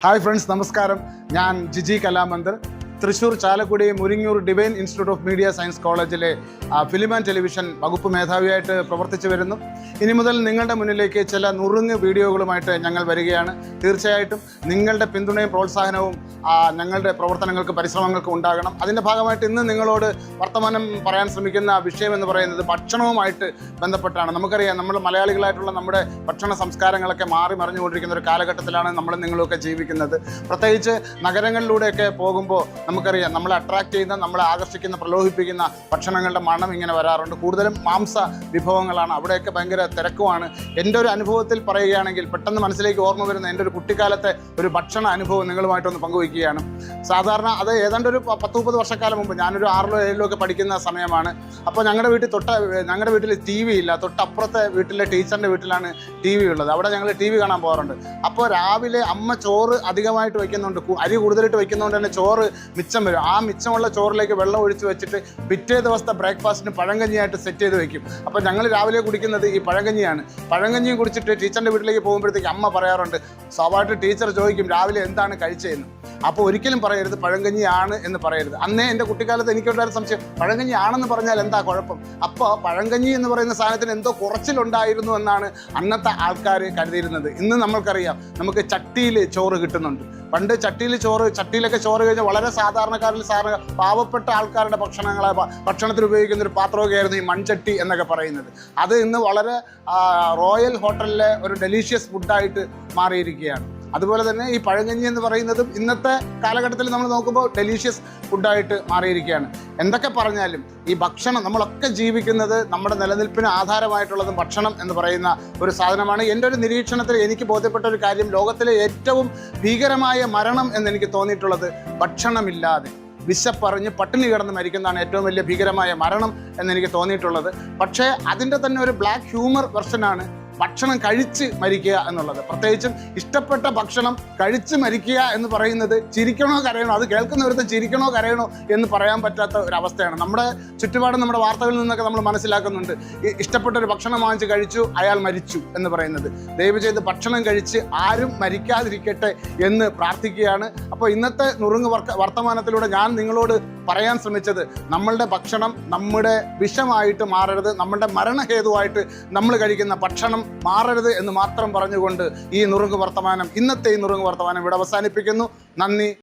Hi friends, നമസ്കാരം. ഞാൻ Jiji Kalamandar, Thrissur Chalakudy Muringoor Divine Institute of Media Science കോളേജിലെ ഫിലിം ആൻഡ് ടെലിവിഷൻ വകുപ്പ് മേധാവിയായിട്ട് പ്രവർത്തിച്ചു വരുന്നു. ഇനി മുതൽ നിങ്ങളുടെ മുന്നിലേക്ക് ചില നുറുങ്ങ് വീഡിയോകളുമായിട്ട് ഞങ്ങൾ വരികയാണ്. തീർച്ചയായിട്ടും നിങ്ങളുടെ പിന്തുണയും പ്രോത്സാഹനവും ഞങ്ങളുടെ പ്രവർത്തനങ്ങൾക്ക് പരിശ്രമങ്ങൾക്ക് ഉണ്ടാകണം. അതിൻ്റെ ഭാഗമായിട്ട് ഇന്ന് നിങ്ങളോട് വർത്തമാനം പറയാൻ ശ്രമിക്കുന്ന വിഷയം എന്ന് പറയുന്നത് ഭക്ഷണവുമായിട്ട് ബന്ധപ്പെട്ടാണ്. നമുക്കറിയാം, നമ്മൾ മലയാളികളായിട്ടുള്ള നമ്മുടെ ഭക്ഷണ സംസ്കാരങ്ങളൊക്കെ മാറി മറിഞ്ഞുകൊണ്ടിരിക്കുന്ന ഒരു കാലഘട്ടത്തിലാണ് നമ്മൾ നിങ്ങളൊക്കെ ജീവിക്കുന്നത്. പ്രത്യേകിച്ച് നഗരങ്ങളിലൂടെയൊക്കെ പോകുമ്പോൾ നമുക്കറിയാം, നമ്മളെ അട്രാക്ട് ചെയ്യുന്ന, നമ്മളെ ആകർഷിക്കുന്ന, പ്രലോഭിപ്പിക്കുന്ന ഭക്ഷണങ്ങളുടെ മണം ഇങ്ങനെ വരാറുണ്ട്. കൂടുതലും മാംസ വിഭവങ്ങളാണ്. അവിടെയൊക്കെ ഭയങ്കര തിരക്കുമാണ്. എൻ്റെ ഒരു അനുഭവത്തിൽ പറയുകയാണെങ്കിൽ പെട്ടെന്ന് മനസ്സിലേക്ക് ഓർമ്മ വരുന്ന എൻ്റെ ഒരു കുട്ടിക്കാലത്തെ ഒരു ഭക്ഷണ അനുഭവം നിങ്ങളുമായിട്ടൊന്ന് പങ്കുവയ്ക്കുകയാണ്. സാധാരണ അത് ഏതാണ്ട് ഒരു 10-30 വർഷക്കാലം മുമ്പ്, ഞാനൊരു 6ലോ 7ലോ ഒക്കെ പഠിക്കുന്ന സമയമാണ്. അപ്പോൾ ഞങ്ങളുടെ വീട്ടിൽ ടി വി ഇല്ല. തൊട്ടപ്പുറത്തെ വീട്ടിലെ ടീച്ചറിൻ്റെ വീട്ടിലാണ് ടി വി ഉള്ളത്. അവിടെ ഞങ്ങൾ ടി വി കാണാൻ പോകാറുണ്ട്. അപ്പോൾ രാവിലെ അമ്മ ചോറ് അധികമായിട്ട് വയ്ക്കുന്നുണ്ട്, അരി കൂടുതലായിട്ട് വയ്ക്കുന്നതുകൊണ്ട് തന്നെ ചോറ് മിച്ചം വരും. ആ മിച്ചമുള്ള ചോറിലേക്ക് വെള്ളം ഒഴിച്ച് വെച്ചിട്ട് പിറ്റേ ദിവസത്തെ ബ്രേക്ക്ഫാസ്റ്റിന് പഴങ്കഞ്ഞിയായിട്ട് സെറ്റ് ചെയ്ത് വെക്കും. അപ്പോൾ ഞങ്ങൾ രാവിലെ കുടിക്കുന്നത് ഈ പഴങ്കഞ്ഞിയാണ്. പഴങ്കഞ്ഞിയും കുടിച്ചിട്ട് ടീച്ചറിൻ്റെ വീട്ടിലേക്ക് പോകുമ്പോഴത്തേക്ക് അമ്മ പറയാറുണ്ട്, സ്വാഭാവികമായിട്ട് ടീച്ചർ ചോദിക്കും രാവിലെ എന്താണ് കഴിച്ചതെന്ന്. അപ്പോൾ ഒരിക്കലും പറയരുത് പഴങ്കഞ്ഞിയാണ് എന്ന് പറയരുത്. അന്നേ എൻ്റെ കുട്ടിക്കാലത്ത് എനിക്കുണ്ടായിരുന്ന സംശയം, പഴങ്കഞ്ഞി ആണെന്ന് പറഞ്ഞാൽ എന്താ കുഴപ്പം? അപ്പോൾ പഴങ്കഞ്ഞി എന്ന് പറയുന്ന സാധനത്തിന് എന്തോ കുറച്ചിലുണ്ടായിരുന്നു എന്നാണ് അന്നത്തെ ആൾക്കാർ കരുതിയിരുന്നത്. ഇന്ന് നമ്മൾക്കറിയാം, നമുക്ക് ചട്ടിയിൽ ചോറ് കിട്ടുന്നുണ്ട്. പണ്ട് ചട്ടിയിലൊക്കെ ചോറ് കഴിഞ്ഞാൽ വളരെ സാധാരണക്കാരിൽ പാവപ്പെട്ട ആൾക്കാരുടെ ഭക്ഷണത്തിൽ ഉപയോഗിക്കുന്ന ഒരു പാത്രമൊക്കെ ആയിരുന്നു ഈ മൺചട്ടി എന്നൊക്കെ പറയുന്നത്. അത് ഇന്ന് വളരെ റോയൽ ഹോട്ടലിലെ ഒരു ഡെലീഷ്യസ് ഫുഡായിട്ട് മാറിയിരിക്കുകയാണ്. അതുപോലെ തന്നെ ഈ പഴങ്കഞ്ഞി എന്ന് പറയുന്നതും ഇന്നത്തെ കാലഘട്ടത്തിൽ നമ്മൾ നോക്കുമ്പോൾ ഡെലീഷ്യസ് ഫുഡായിട്ട് മാറിയിരിക്കുകയാണ്. എന്തൊക്കെ പറഞ്ഞാലും ഈ ഭക്ഷണം, നമ്മളൊക്കെ ജീവിക്കുന്നത് നമ്മുടെ നിലനിൽപ്പിന് ആധാരമായിട്ടുള്ളതും ഭക്ഷണം എന്ന് പറയുന്ന ഒരു സാധനമാണ്. എൻ്റെ ഒരു നിരീക്ഷണത്തിൽ എനിക്ക് ബോധ്യപ്പെട്ട ഒരു കാര്യം, ലോകത്തിലെ ഏറ്റവും ഭീകരമായ മരണം എന്നെനിക്ക് തോന്നിയിട്ടുള്ളത് ഭക്ഷണമില്ലാതെ വിശപ്പറിഞ്ഞ് പട്ടിണി കിടന്ന് മരിക്കുന്നതാണ് ഏറ്റവും വലിയ ഭീകരമായ മരണം എന്നെനിക്ക് തോന്നിയിട്ടുള്ളത്. പക്ഷേ അതിൻ്റെ തന്നെ ഒരു ബ്ലാക്ക് ഹ്യൂമർ വെർഷനാണ് ഭക്ഷണം കഴിച്ച് മരിക്കുക എന്നുള്ളത്. പ്രത്യേകിച്ചും ഇഷ്ടപ്പെട്ട ഭക്ഷണം കഴിച്ച് മരിക്കുക എന്ന് പറയുന്നത് ചിരിക്കണോ കരയണോ, അത് കേൾക്കുന്നവർക്ക് ചിരിക്കണോ കരയണോ എന്ന് പറയാൻ പറ്റാത്ത ഒരവസ്ഥയാണ്. നമ്മുടെ ചുറ്റുപാടും നമ്മുടെ വാർത്തകളിൽ നിന്നൊക്കെ നമ്മൾ മനസ്സിലാക്കുന്നുണ്ട്, ഇഷ്ടപ്പെട്ട ഒരു ഭക്ഷണം വാങ്ങിച്ച് കഴിച്ചു, അയാൾ മരിച്ചു എന്ന് പറയുന്നത്. ദയവ് ചെയ്ത് ഭക്ഷണം കഴിച്ച് ആരും മരിക്കാതിരിക്കട്ടെ എന്ന് പ്രാർത്ഥിക്കുകയാണ്. അപ്പോൾ ഇന്നത്തെ നുറുങ്ങ് വർത്തമാനത്തിലൂടെ ഞാൻ നിങ്ങളോട് പറയാൻ ശ്രമിച്ചത്, നമ്മളുടെ ഭക്ഷണം നമ്മുടെ വിഷമായിട്ട് മാറരുത്, നമ്മളുടെ മരണഹേതുവായിട്ട് നമ്മൾ കഴിക്കുന്ന ഭക്ഷണം മാറരുത് എന്ന് മാത്രം പറഞ്ഞുകൊണ്ട് ഇന്നത്തെ ഈ നുറുങ്ങ് വർത്തമാനം ഇവിടെ അവസാനിപ്പിക്കുന്നു. നന്ദി.